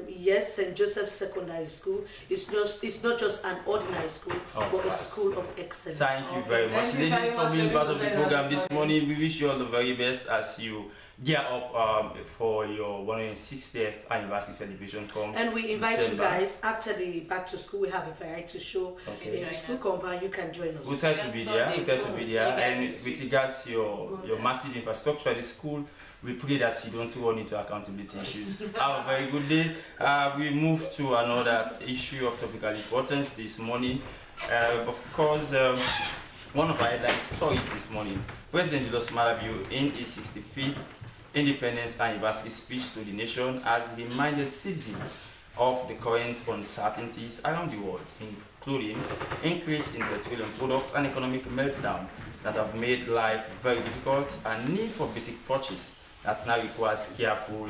yes, St. Joseph's Secondary School is not just an ordinary school, but a school of excellence. Thank you very much, ladies, for being part of the program this morning. We wish you all the very best as you gear up for your 160th anniversary celebration. And we invite December. you guys after the back to school. We have a variety show in the school compound. You can join us. We'll try to be there. And with regards to your massive infrastructure at the school, we pray that you don't run into accountability issues. Have a very good day. We move to another issue of topical importance this morning. Of course, one of our headline stories this morning, President Julius Malabio, in his 65th Independence Anniversary speech to the nation, has reminded citizens of the current uncertainties around the world, including increase in petroleum products and economic meltdown that have made life very difficult, and need for basic purchase that now requires careful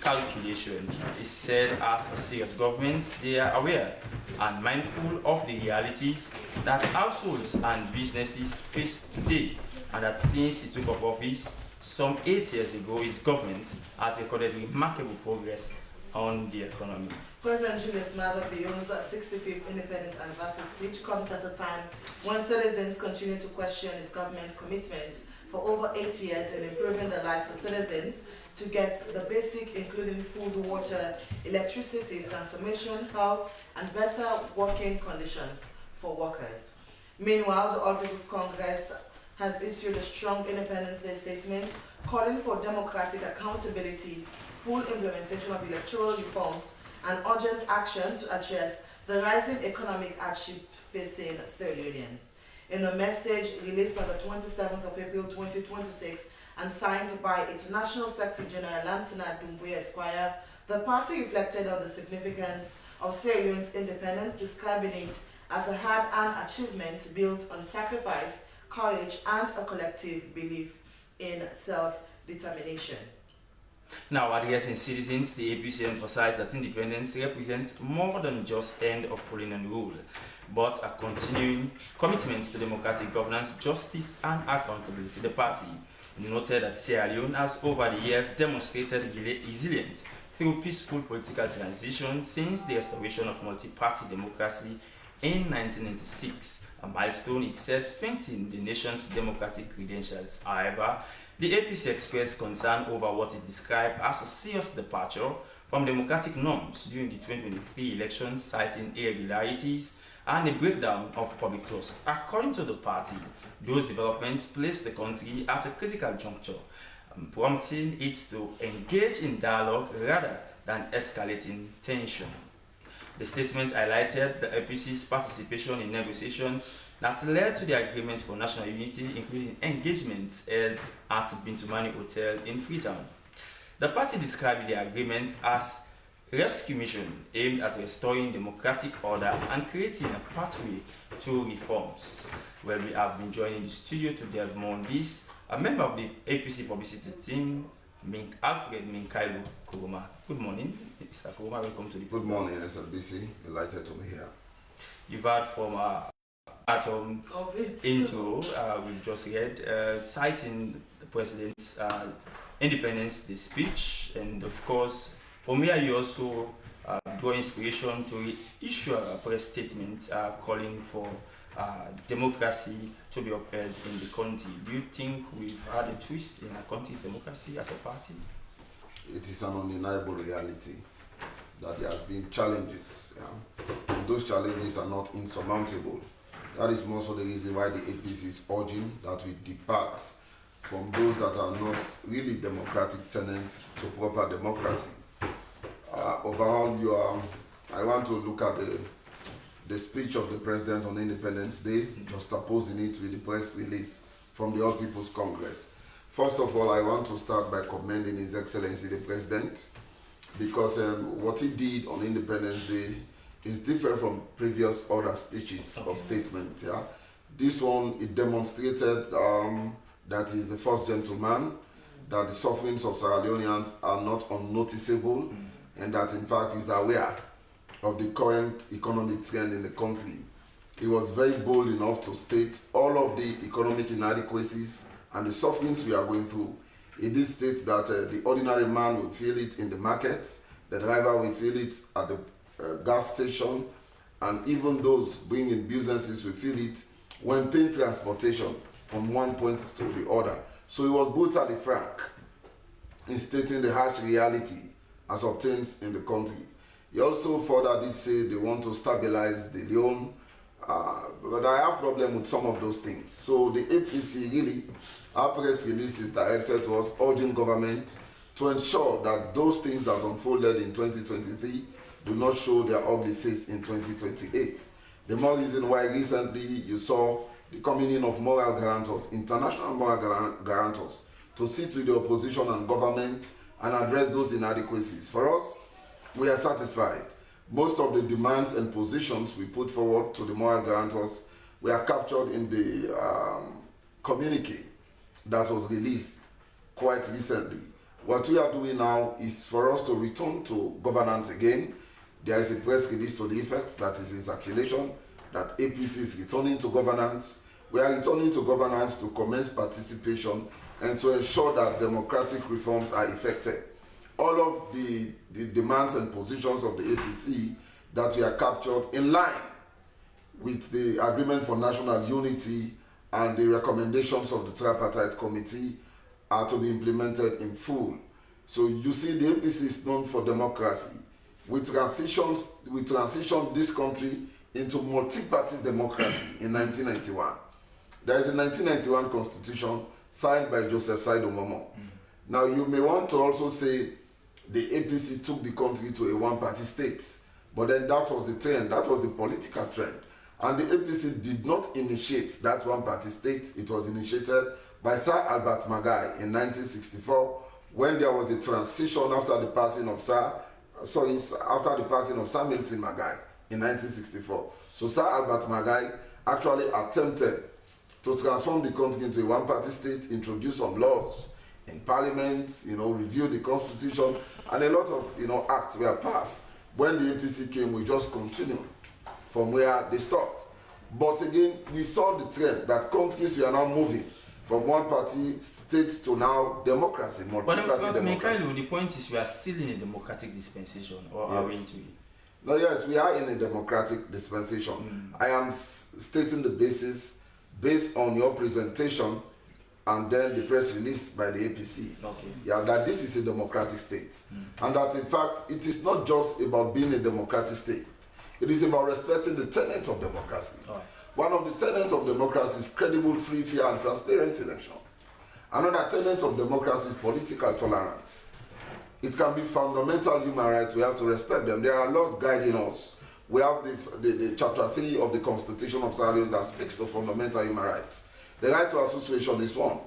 calculation. He said as a serious government, they are aware and mindful of the realities that households and businesses face today, and that since he took up office some 8 years ago, his government has recorded remarkable progress on the economy. President Julius Malabio's 65th Independence Anniversary speech comes at a time when citizens continue to question his government's commitment for over 8 years in improving the lives of citizens to get the basic, including food, water, electricity, transformation, health, and better working conditions for workers. Meanwhile, the All People's Congress has issued a strong Independence Day statement calling for democratic accountability, full implementation of electoral reforms, and urgent action to address the rising economic hardship facing Sierra Leoneans. In a message released on the 27th of April 2026 and signed by its National Secretary General Lansana Dumbuya Esquire, the party reflected on the significance of Sierra Leone's independence, describing it as a hard-earned achievement built on sacrifice, courage, and a collective belief in self-determination. Now, addressing citizens, the APC emphasized that independence represents more than just end of colonial rule, but a continuing commitment to democratic governance, justice, and accountability. The party noted that Sierra Leone has over the years demonstrated resilience through peaceful political transition since the restoration of multi-party democracy in 1996, a milestone it said strengthened the nation's democratic credentials. However, the APC expressed concern over what is described as a serious departure from democratic norms during the 2023 elections, citing irregularities and a breakdown of public trust. According to the party, those developments place the country at a critical juncture, prompting it to engage in dialogue rather than escalating tension. The statement highlighted the APC's participation in negotiations that led to the Agreement for National Unity, including engagements held at Bintumani Hotel in Freetown. The party described the agreement as a rescue mission aimed at restoring democratic order and creating a pathway to reforms. Well, we have been joined in the studio to delve more on this, a member of the APC publicity team, Alfred Minkailu Kuruma. Good morning, Mr. Kuruma. Welcome to the program. Good morning, SLBC. Delighted to be here. You've heard from Atom intro, we've just read, citing the President's Independence Day speech, and of course, from here you also draw inspiration to issue a press statement calling for democracy to be upheld in the country. Do you think we've had a twist in our country's democracy as a party? It is an undeniable reality that there have been challenges, and those challenges are not insurmountable. That is more so the reason why the APC is urging that we depart from those that are not really democratic tenets to proper democracy. Overall, I want to look at the speech of the President on Independence Day, just opposing it with the press release from the All People's Congress. First of all, I want to start by commending His Excellency the President, because what he did on Independence Day is different from previous other speeches or statements. Yeah, this one, it demonstrated that he's the first gentleman, that the sufferings of Sierra Leoneans are not unnoticeable, and that in fact he's aware of the current economic trend in the country. He was very bold enough to state all of the economic inadequacies and the sufferings we are going through. He did state that the ordinary man will feel it in the market, the driver will feel it at the gas station, and even those bringing businesses will feel it when paying transportation from one point to the other. So he was brutally frank in stating the harsh reality as obtained in the country. He also further did say they want to stabilize the Leone, but I have problem with some of those things. So the APC really, our press release is directed towards urging government to ensure that those things that unfolded in 2023 do not show their ugly face in 2028. The more reason why recently you saw the coming in of moral guarantors, international moral guarantors, to sit with the opposition and government and address those inadequacies. For us, we are satisfied. Most of the demands and positions we put forward to the moral guarantors were captured in the communique that was released quite recently. What we are doing now is for us to return to governance again. There is a press release to the effect that is in circulation that APC is returning to governance. We are returning to governance to commence participation and to ensure that democratic reforms are effected. All of the demands and positions of the APC that we are captured in line with the Agreement for National Unity and the recommendations of the Tripartite Committee are to be implemented in full. So you see, the APC is known for democracy. We transitioned this country into multi-party democracy in 1991. There is a 1991 constitution signed by Joseph Saido Momo. Now you may want to also say the APC took the country to a one-party state, but then that was the trend, that was the political trend. And the APC did not initiate that one-party state. It was initiated by Sir Albert Magai in 1964, when there was a transition after the passing of Sir Milton Magai in 1964. So Sir Albert Magai actually attempted to transform the country into a one-party state, introduce some laws in parliament, review the constitution, and a lot of acts were passed. When the APC came, we just continued from where they stopped. But again, we saw the trend that countries were now moving from one-party states to now democracy, multi-party democracy. But the point is, we are still in a democratic dispensation, or are we into it? No, yes, we are in a democratic dispensation. I am stating the basis based on your presentation and then the press release by the APC. Okay. Yeah, that this is a democratic state. And that in fact, it is not just about being a democratic state. It is about respecting the tenets of democracy. Right. One of the tenets of democracy is credible, free, fair, and transparent election. Another tenet of democracy is political tolerance. It can be fundamental human rights. We have to respect them. There are laws guiding us. We have the Chapter 3 of the Constitution of Sierra Leone that speaks to fundamental human rights. The right to association is one.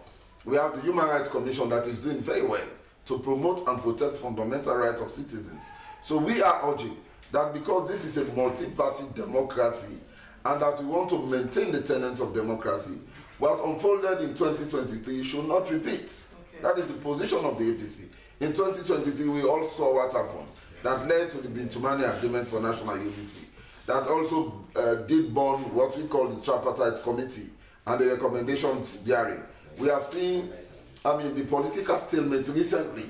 We have the Human Rights Commission that is doing very well to promote and protect fundamental rights of citizens. So we are urging that because this is a multi-party democracy and that we want to maintain the tenets of democracy, what unfolded in 2023 should not repeat. Okay. That is the position of the APC. In 2023, we all saw what happened. That led to the Bintumani Agreement for National Unity. That also did born what we call the Tripartite Committee and the recommendations therein. We have seen, the political stalemate recently,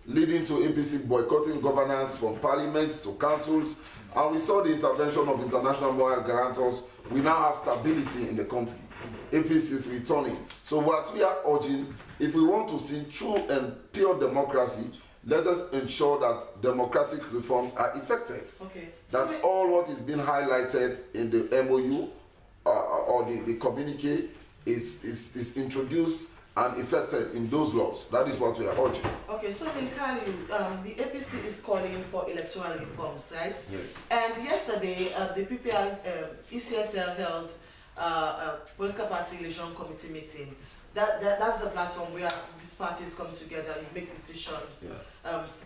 leading to APC boycotting governance from parliaments to councils, and we saw the intervention of international moral guarantors. We now have stability in the country. APC is returning. So what we are urging, if we want to see true and pure democracy, let us ensure that democratic reforms are effected. Okay. That all what is being highlighted in the MOU or the communique is introduced and effected in those laws. That is what we are urging. Okay, so in Kali, the APC is calling for electoral reforms, right? Yes. And yesterday, the PPR's ECSL held a political party election committee meeting that's the platform where these parties come together, you make decisions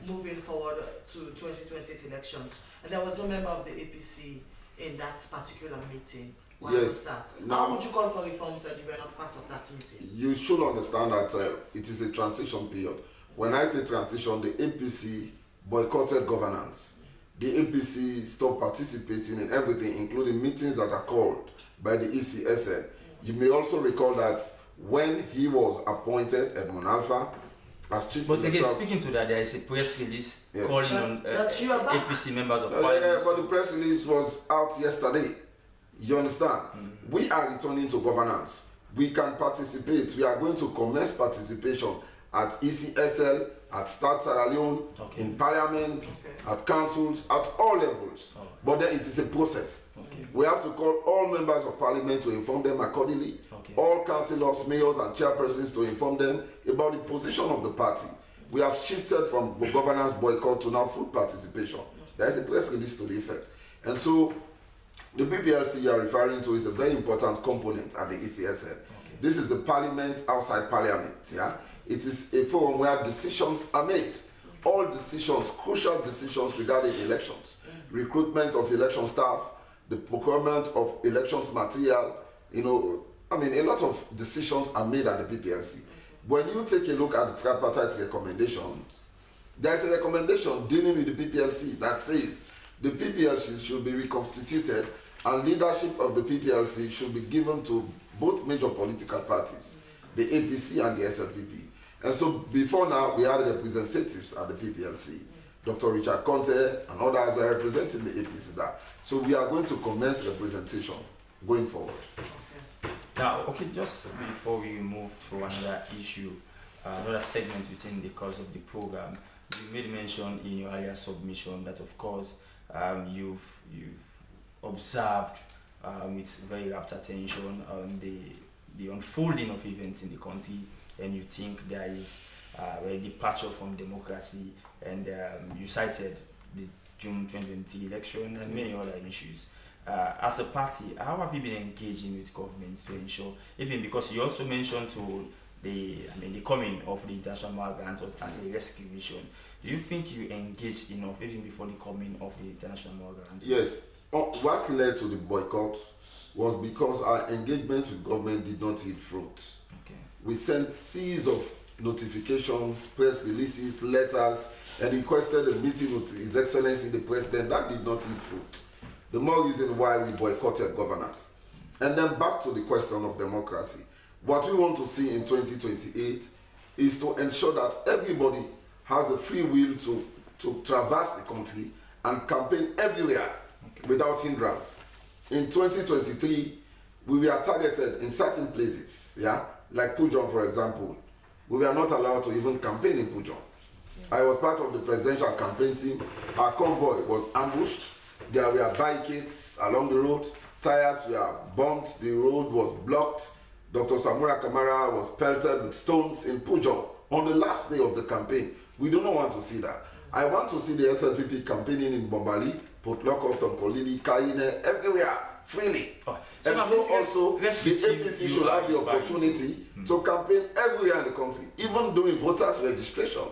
moving forward to 2020 elections. And there was no member of the APC in that particular meeting. Why was that? How would you call for reforms that you were not part of that meeting? You should understand that it is a transition period. When I say transition, the APC boycotted governance. The APC stopped participating in everything, including meetings that are called by the ECSL. You may also recall that when he was appointed, Edmond Alpha, as chief but again, speaking to that, there is a press release calling on APC members of parliament. But the press release was out yesterday. You understand? We are returning to governance. We can participate. We are going to commence participation at ECSL, at Start Sierra Leone, in parliament, at councils, at all levels. But then it is a process. We have to call all members of parliament to inform them accordingly, all councillors, mayors and chairpersons to inform them about the position of the party. We have shifted from governance boycott to now full participation. There is a press release to the effect. And so the PPLC you are referring to is a very important component at the ECSL. This is the parliament outside parliament. It is a forum where decisions are made. All decisions, crucial decisions regarding elections, recruitment of election staff, the procurement of elections material, a lot of decisions are made at the PPLC. When you take a look at the tripartite recommendations, there is a recommendation dealing with the PPLC that says the PPLC should be reconstituted and leadership of the PPLC should be given to both major political parties, the APC and the SLPP. And so before now, we had representatives at the PPLC. Dr. Richard Conte and others were representing the APC there. So we are going to commence representation going forward. Now, just before we move to another issue, another segment within the course of the program, you made mention in your earlier submission that, of course, you've observed with very rapt attention the unfolding of events in the country, and you think there is a departure from democracy, and you cited the June 2020 election and many other issues. As a party, how have you been engaging with government to ensure, even because you also mentioned the coming of the international migrants as a rescue mission. Do you think you engaged enough even before the coming of the international migrants? Yes. What led to the boycott was because our engagement with government did not yield fruit. We sent series of notifications, press releases, letters, and requested a meeting with His Excellency the President. That did not yield fruit. The more reason why we boycotted governance. And then back to the question of democracy. What we want to see in 2028 is to ensure that everybody has a free will to traverse the country and campaign everywhere without hindrance. In 2023, we were targeted in certain places, like Pujon, for example. We were not allowed to even campaign in Pujon. I was part of the presidential campaign team. Our convoy was ambushed. There were barricades along the road. Tires were burnt. The road was blocked. Dr. Samura Kamara was pelted with stones in Pujon on the last day of the campaign. We do not want to see that. I want to see the SLPP campaigning in Bombali, Port Lockhart, Tonkolili, Kaine, everywhere, freely. So and so also, the APC should have the opportunity to campaign everywhere in the country, even doing voters registration.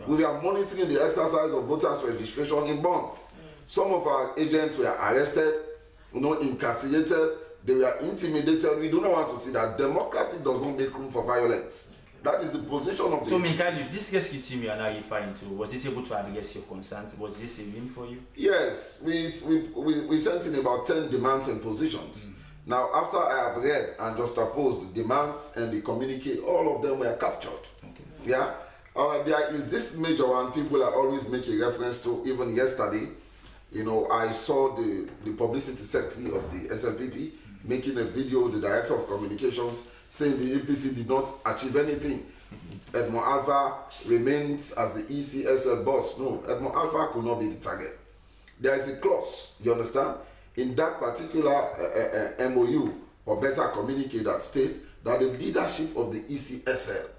We are monitoring the exercise of voters registration in Bonn. Some of our agents were arrested, incarcerated, they were intimidated. We do not want to see that. Democracy does not make room for violence. That is the position of the So, Mikhail, this rescue team you are now referring to, was it able to address your concerns? Was this a win for you? Yes, we sent in about 10 demands and positions. Now, after I have read and just opposed the demands and the communique, all of them were captured. There is this major one people are always making reference to. Even yesterday, I saw the publicity secretary of the SLPP making a video, the director of communications, saying the APC did not achieve anything. Edmond Alpha remains as the ECSL boss. No, Edmond Alpha could not be the target. There is a clause, you understand, in that particular MOU, or better communicate that state that the leadership of the ECSL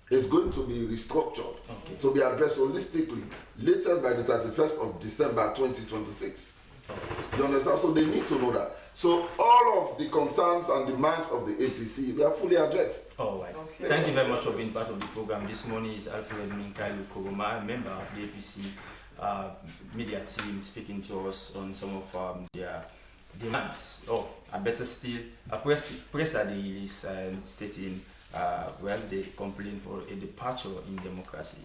is going to be restructured to be addressed holistically, latest by the 31st of December 2026. You understand? So they need to know that. So all of the concerns and demands of the APC were fully addressed. All right. Okay. Thank you very much for being part of the program. This morning is Alfred Minkailu Kogoma, member of the APC media team, speaking to us on some of their demands. Oh, and better still, a press release stating well, they complain for a departure in democracy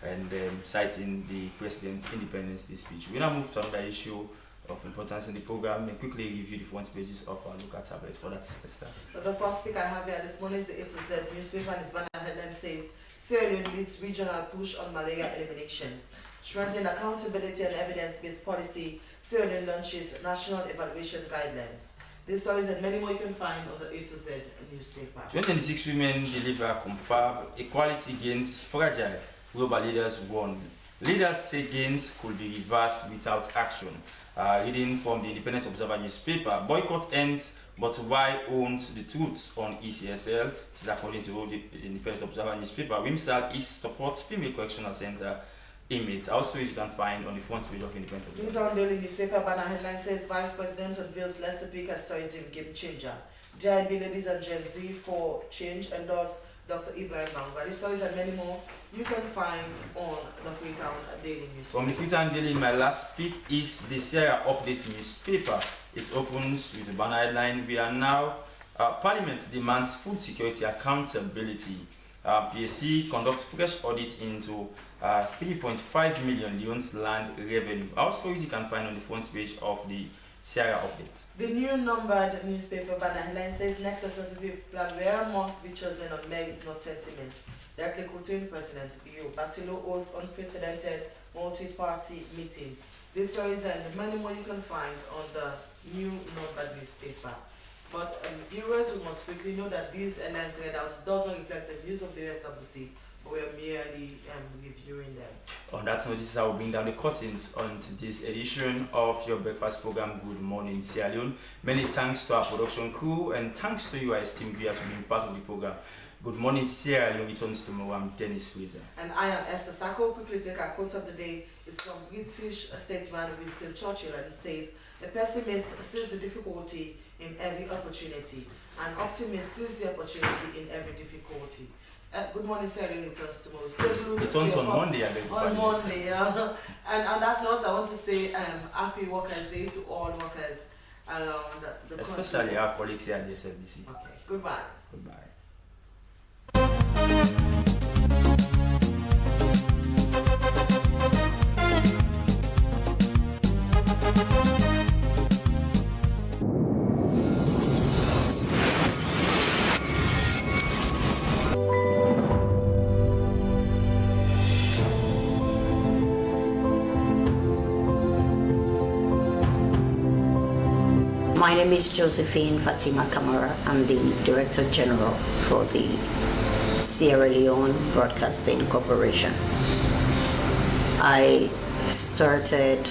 and citing the president's Independence Day speech. We now move to another issue of importance in the program and quickly review the front pages of our local tablet. For that, Esther. The first speaker I have here this morning is the A to Z newspaper, and its banner headline says Sierra Leone leads regional push on malaria elimination. Strengthening accountability and evidence-based policy, Sierra Leone launches national evaluation guidelines. These stories and many more you can find on the A to Z newspaper. 26 women deliver confirm equality gains fragile. Global leaders warn. Leaders say gains could be reversed without action. Reading from the Independent Observer newspaper, boycott ends, but why owns the truth on ECSL? This is according to the Independent Observer newspaper. WIMSAL is supports female correctional center inmates. Our stories you can find on the front page of Independent Observer. News on daily newspaper banner headline says Vice President unveils Leicester Peak as tourism game changer. JIB ladies and Gen Z for change endorse Dr. Ibrahim Mangwa. These stories and many more you can find on the Freetown Daily newspaper. From the Freetown Daily, my last pick is the Sierra Update newspaper. It opens with a banner headline. We are now, Parliament demands food security accountability. PSC conducts fresh audit into 3.5 million Leone's land revenue. Our stories you can find on the front page of the Sierra Update. The new numbered newspaper banner headline says next assembly plan where must be chosen on merits, not sentiment. Directly quoting President Bio. Batilo hosts unprecedented multi-party meeting. These stories and many more you can find on the new numbered newspaper. But viewers, we must quickly know that these headlines read out does not reflect the views of the SWC. We are merely reviewing them. On that note, this is how we bring down the curtains on this edition of your breakfast program, Good Morning Sierra Leone. Many thanks to our production crew and thanks to you, our esteemed viewers, for being part of the program. Good Morning Sierra Leone returns tomorrow. I'm Dennis Fraser. And I am Esther Sacco. Quickly take our quote of the day. It's from British statesman Winston Churchill, and it says, "A pessimist sees the difficulty in every opportunity. An optimist sees the opportunity in every difficulty." Good Morning Sierra Leone returns tomorrow. It returns on Monday. On Monday, yeah. And on that note, I want to say Happy Workers' Day to all workers around the country. Especially our colleagues here at the SLBC. Okay, goodbye. Goodbye. My name is Josephine Fatima Kamara. I'm the Director General for the Sierra Leone Broadcasting Corporation. I started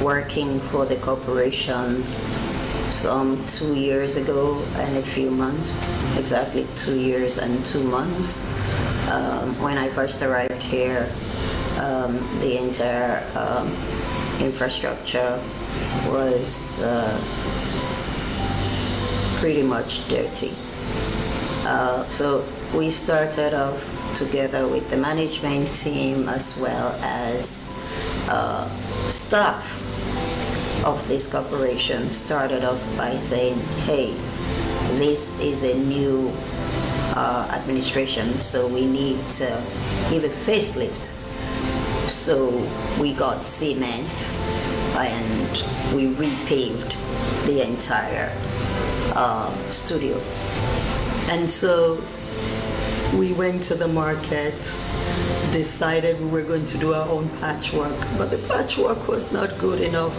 working for the corporation some 2 years ago and a few months, exactly 2 years and 2 months. When I first arrived here, the entire infrastructure was pretty much dirty. So we started off together with the management team as well as staff of this corporation started off by saying, hey, this is a new administration, so we need to give a facelift. So we got cement and we repaved the entire studio. And so we went to the market, decided we were going to do our own patchwork, but the patchwork was not good enough.